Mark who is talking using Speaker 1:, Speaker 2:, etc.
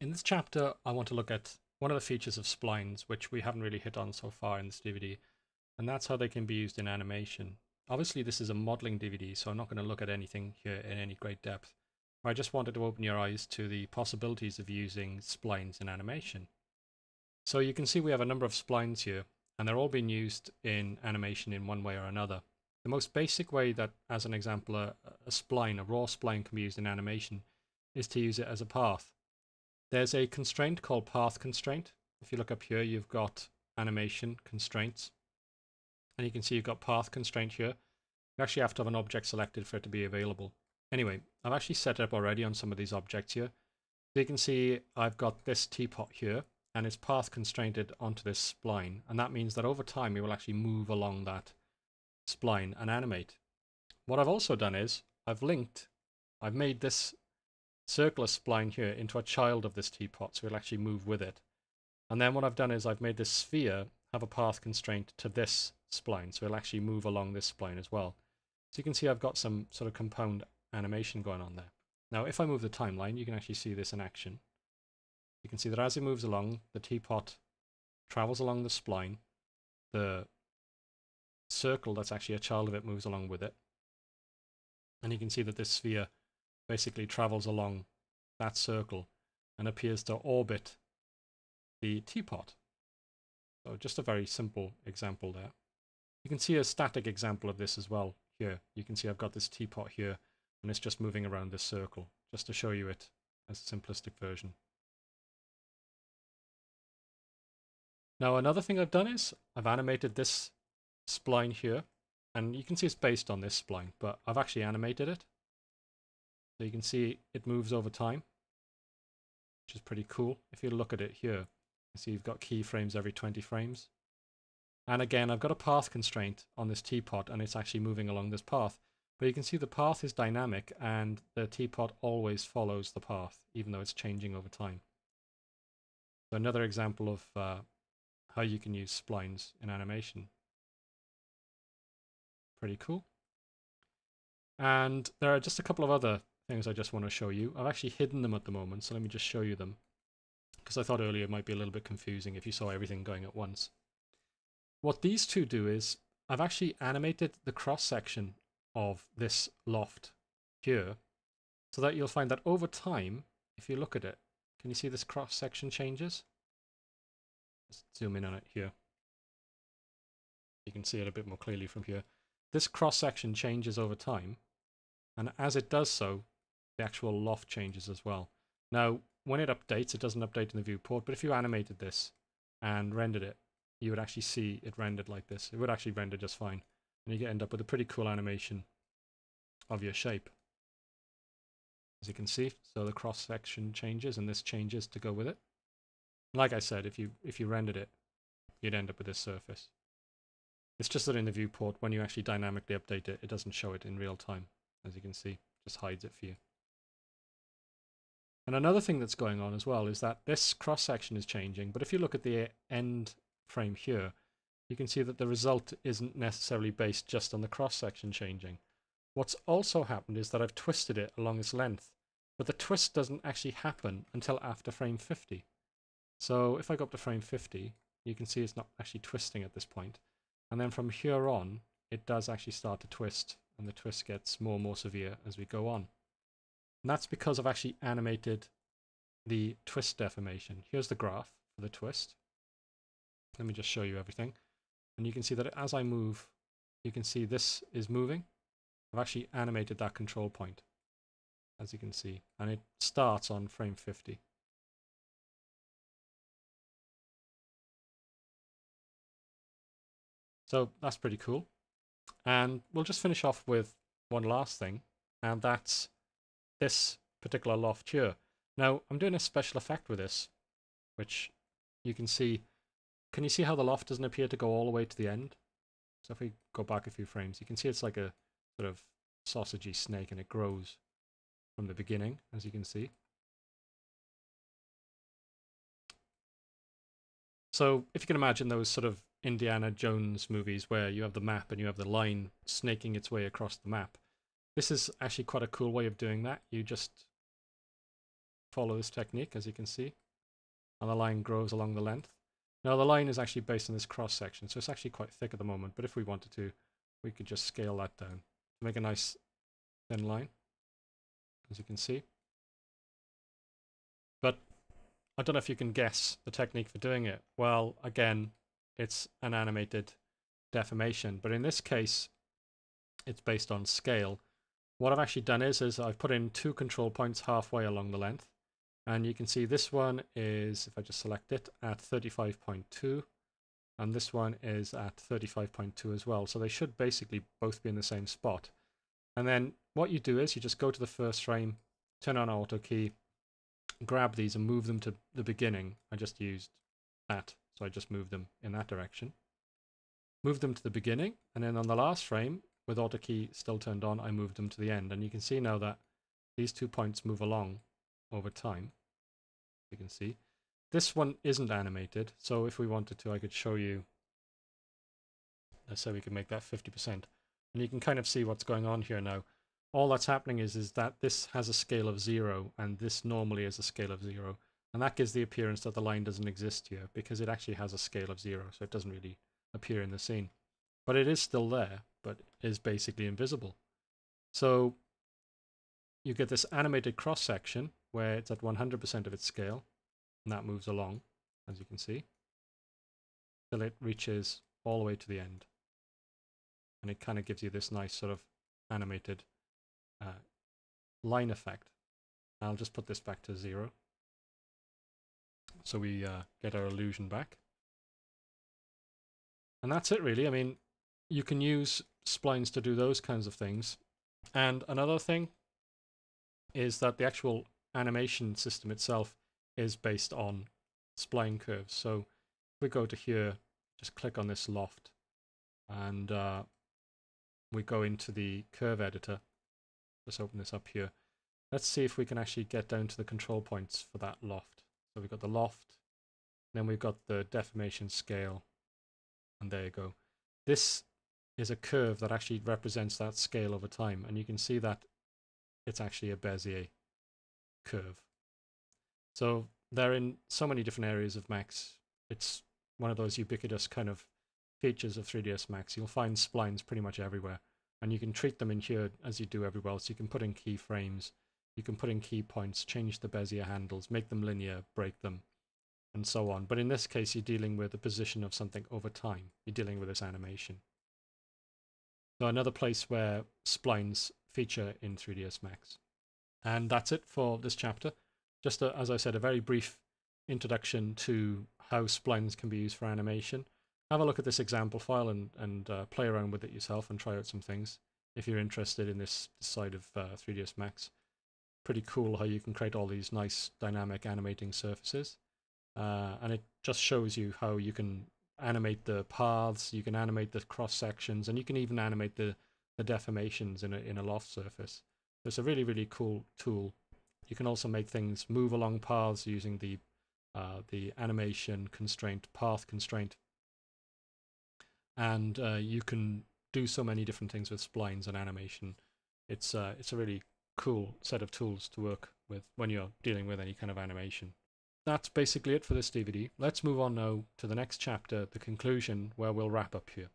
Speaker 1: In this chapter, I want to look at one of the features of splines, which we haven't really hit on so far in this DVD, and that's how they can be used in animation. Obviously, this is a modeling DVD, so I'm not going to look at anything here in any great depth. I just wanted to open your eyes to the possibilities of using splines in animation. So you can see we have a number of splines here, and they're all being used in animation in one way or another. The most basic way that, as an example, a spline, a raw spline can be used in animation is to use it as a path. There's a constraint called path constraint. If you look up here, you've got animation constraints. And you can see you've got path constraint here. You actually have to have an object selected for it to be available. Anyway, I've actually set it up already on some of these objects here. So you can see I've got this teapot here, and it's path constrained onto this spline. And that means that over time, it will actually move along that spline and animate. What I've also done is I've made this circular spline here into a child of this teapot, so it'll actually move with it. And then what I've done is I've made this sphere have a path constraint to this spline, so it'll actually move along this spline as well. So you can see I've got some sort of compound animation going on there. Now, if I move the timeline, you can actually see this in action. You can see that as it moves along, the teapot travels along the spline. The circle that's actually a child of it moves along with it. And you can see that this sphere basically travels along that circle and appears to orbit the teapot. So just a very simple example there. You can see a static example of this as well here. You can see I've got this teapot here and it's just moving around this circle, just to show you it as a simplistic version. Now another thing I've done is I've animated this spline here, and you can see it's based on this spline, but I've actually animated it. So you can see it moves over time, which is pretty cool. If you look at it here, you see you've got keyframes every 20 frames. And again, I've got a path constraint on this teapot, and it's actually moving along this path. But you can see the path is dynamic, and the teapot always follows the path, even though it's changing over time. So another example of how you can use splines in animation. Pretty cool. And there are just a couple of other things I just want to show you. I've actually hidden them at the moment, so let me just show you them, because I thought earlier it might be a little bit confusing if you saw everything going at once. What these two do is I've actually animated the cross section of this loft here, so that you'll find that over time, if you look at it, can you see this cross section changes? Let's zoom in on it here. You can see it a bit more clearly from here. This cross section changes over time, and as it does so, the actual loft changes as well. Now, when it updates, it doesn't update in the viewport, but if you animated this and rendered it, you would actually see it rendered like this. It would actually render just fine, and you end up with a pretty cool animation of your shape. As you can see, so the cross section changes, and this changes to go with it. Like I said, if you rendered it, you'd end up with this surface. It's just that in the viewport, when you actually dynamically update it, it doesn't show it in real time. As you can see, it just hides it for you. And another thing that's going on as well is that this cross section is changing, but if you look at the end frame here, you can see that the result isn't necessarily based just on the cross section changing. What's also happened is that I've twisted it along its length, but the twist doesn't actually happen until after frame 50. So if I go up to frame 50, you can see it's not actually twisting at this point. And then from here on, it does actually start to twist, and the twist gets more and more severe as we go on. And that's because I've actually animated the twist deformation. Here's the graph for the twist. Let me just show you everything. And you can see that as I move, you can see this is moving. I've actually animated that control point, as you can see. And it starts on frame 50. So that's pretty cool. And we'll just finish off with one last thing, and that's this particular loft here. Now, I'm doing a special effect with this, which you can see. Can you see how the loft doesn't appear to go all the way to the end? So if we go back a few frames, you can see it's like a sort of sausagey snake, and it grows from the beginning, as you can see. So if you can imagine those sort of Indiana Jones movies where you have the map and you have the line snaking its way across the map, this is actually quite a cool way of doing that. You just follow this technique, as you can see, and the line grows along the length. Now the line is actually based on this cross section, so it's actually quite thick at the moment, but if we wanted to, we could just scale that down to make a nice thin line, as you can see. But I don't know if you can guess the technique for doing it. Well, again, it's an animated deformation, but in this case, it's based on scale. What I've actually done is I've put in 2 control points halfway along the length, and you can see this one is, if I just select it, at 35.2, and this one is at 35.2 as well. So they should basically both be in the same spot. And then what you do is you just go to the first frame, turn on auto key, grab these and move them to the beginning. I just used that, so I just moved them in that direction. Move them to the beginning, and then on the last frame, with auto key still turned on, I moved them to the end. And you can see now that these 2 points move along over time. You can see this one isn't animated, so if we wanted to, I could show you. Let's say we could make that 50%, and you can kind of see what's going on here now. All that's happening is that this has a scale of 0, and this normally is a scale of 0, and that gives the appearance that the line doesn't exist here, because it actually has a scale of 0, so it doesn't really appear in the scene. But it is still there, but is basically invisible. So you get this animated cross section where it's at 100% of its scale, and that moves along, as you can see, till it reaches all the way to the end. And it kind of gives you this nice sort of animated line effect. I'll just put this back to 0, so we get our illusion back. And that's it really. I mean, you can use splines to do those kinds of things. And another thing is that the actual animation system itself is based on spline curves. So if we go to here, just click on this loft, and we go into the curve editor. Let's open this up here. Let's see if we can actually get down to the control points for that loft. So we've got the loft, then we've got the deformation scale, and there you go. This is a curve that actually represents that scale over time, and you can see that it's actually a Bezier curve. So they're in so many different areas of Max. It's one of those ubiquitous kind of features of 3ds Max. You'll find splines pretty much everywhere, and you can treat them in here as you do everywhere else. You can put in keyframes, you can put in key points, change the Bezier handles, make them linear, break them, and so on. But in this case, you're dealing with the position of something over time. You're dealing with this animation. So another place where splines feature in 3ds Max. And that's it for this chapter. Just as I said, a very brief introduction to how splines can be used for animation. Have a look at this example file and play around with it yourself and try out some things if you're interested in this side of 3ds Max. Pretty cool how you can create all these nice dynamic animating surfaces. And it just shows you how you can animate the paths, you can animate the cross sections, and you can even animate the deformations in a loft surface. So it's a really, really cool tool. You can also make things move along paths using the animation constraint, path constraint. And you can do so many different things with splines and animation. It's a really cool set of tools to work with when you're dealing with any kind of animation. That's basically it for this DVD. Let's move on now to the next chapter, the conclusion, where we'll wrap up here.